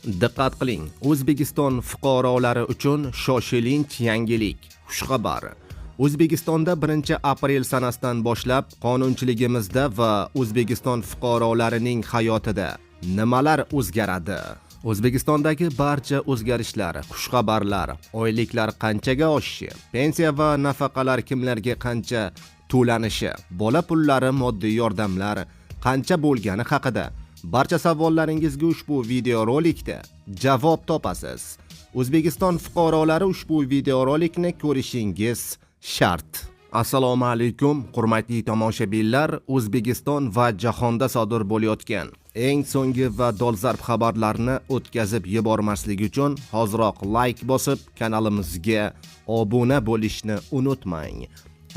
Diqqat qiling, O'zbekiston fuqarolari uchun shoshilinch yangilik. Xushxabar. O'zbekistonda 1-aprel sanasidan boshlab qonunchiligimizda va O'zbekiston fuqarolarining hayotida nimalar o'zgaradi? O'zbekistondagi barcha o'zgarishlar, xushxabarlar, oyliklar qanchaga oshishi, pensiya va nafaqalar kimlarga qancha to'lanishi, bola pullari, moddiy yordamlar qancha bo'lgani haqida barcha savollaringizga ushbu videorolikda javob topasiz. O'zbekiston fuqarolari ushbu videorolikni ko'rishingiz shart. Assalomu alaykum, hurmatli tomoshabinlar. O'zbekiston va jahonda sodir bo'layotgan eng so'nggi va dolzarb xabarlarni o'tkazib yubormaslik uchun hoziroq like bosib, kanalimizga obuna bo'lishni unutmang.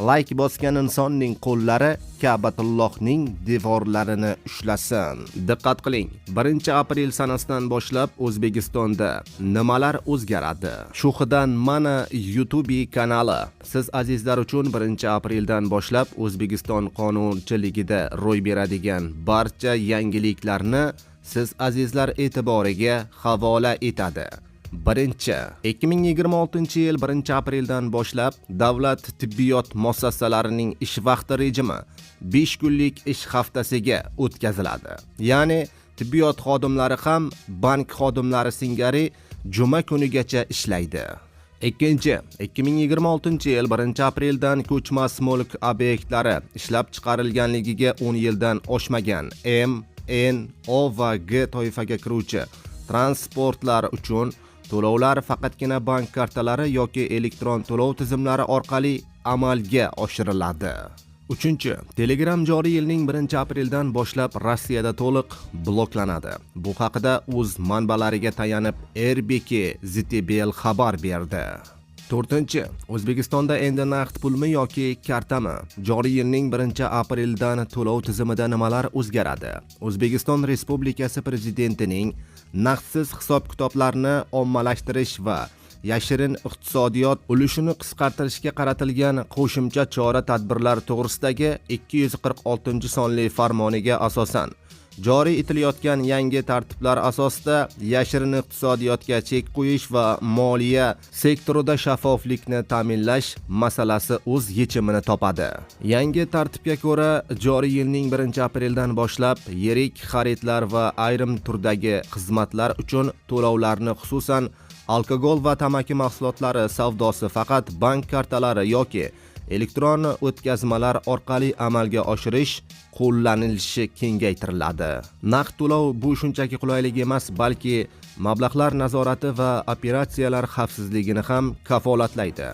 Like bosgan insonning qo'llari Ka'batullohning devorlarini ushlasin. Diqqat qiling, 1-aprel sanasidan boshlab O'zbekistonda nimalar o'zgaradi? Shuhidan mana YouTube kanali. Siz azizlar uchun 1-apreldan boshlab O'zbekiston qonunchiligida ro'y beradigan barcha yangiliklarni siz azizlar e'tiboriga havola etadi. 2026-yil 1-apreldan boshlab davlat tibbiyot muassasalarining ish vaqti rejimi 5 kunlik ish haftasiga o'tkaziladi. Ya'ni tibbiyot xodimlari ham bank xodimlari singari juma kunigacha ishlaydi. 2026-yil 1-apreldan ko'chmas mulk obyektlari ishlab chiqarilganligiga 10 yildan oshmagan M, N, O va G toifaga kiruvchi transportlar uchun to'lovlar faqatgina bank kartalari yoki elektron to'lov tizimlari orqali amalga oshiriladi. 3. Telegram joriy yilning 1-apreldan boshlab Rossiyada to'liq bloklanadi. Bu haqida o'z manbalariga tayanib RBK ZTBL xabar berdi. 4. O'zbekistonda endi naqd pulmi yoki kartami? Joriy yilning 1-apreldan to'lov tizimida nimalar o'zgaradi? O'zbekiston Respublikasi Prezidentining naqdsiz hisob-kitoblarni ommalashtirish va yashirin iqtisodiyot ulushini qisqartirishga qaratilgan qo'shimcha chora-tadbirlar to'g'risidagi 246-sonli farmoniga asosan joriy etilayotgan yangi tartiblar asosida yashirin iqtisodiyotga chek qo'yish va moliya sektorida shaffoflikni ta'minlash masalasi o'z yechimini topadi. Yangi tartibga ko'ra, joriy yilning 1-apreldan boshlab yirik xaridlar va ayrim turdagi xizmatlar uchun to'lovlarni, xususan alkogol va tamaki mahsulotlari savdosi faqat bank kartalari yoki elektron o'tkazmalar orqali amalga oshirish qo'llanilishi kengaytiriladi. Naqd to'lov bu shunchaki qulaylik emas, balki mablag'lar nazorati va operatsiyalar xavfsizligini ham kafolatlaydi.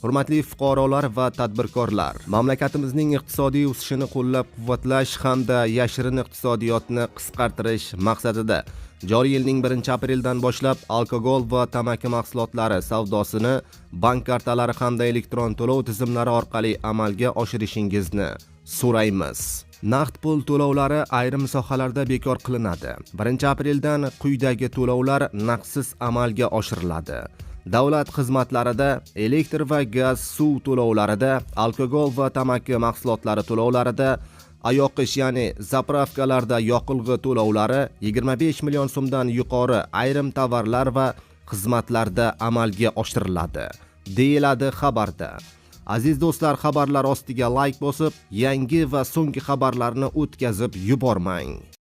Hurmatli fuqarolar va tadbirkorlar, mamlakatimizning iqtisodiy o'sishini qo'llab-quvvatlash hamda yashirin iqtisodiyotni qisqartirish maqsadida joriy yilning 1-apreldan boshlab alkogol va tamaki mahsulotlari savdosini bank kartalari hamda elektron to'lov tizimlari orqali amalga oshirishingizni so'raymiz. Naqd pul to'lovlari ayrim sohalarda bekor qilinadi. 1-apreldan quyidagi to'lovlar naqdsiz amalga oshiriladi. Davlat xizmatlarida, elektr va gaz, suv to'lovlarida, alkogol va tamaki mahsulotlari to'lovlarida, ayoqish ya'ni zapravkalarda yoqilg'i to'lovlari 25 million so'mdan yuqori ayrim tovarlar va xizmatlarda amalga oshiriladi, deyiladi xabarda. Aziz do'stlar, xabarlar ostiga like bosib, yangi va so'nggi xabarlarni o'tkazib yubormang.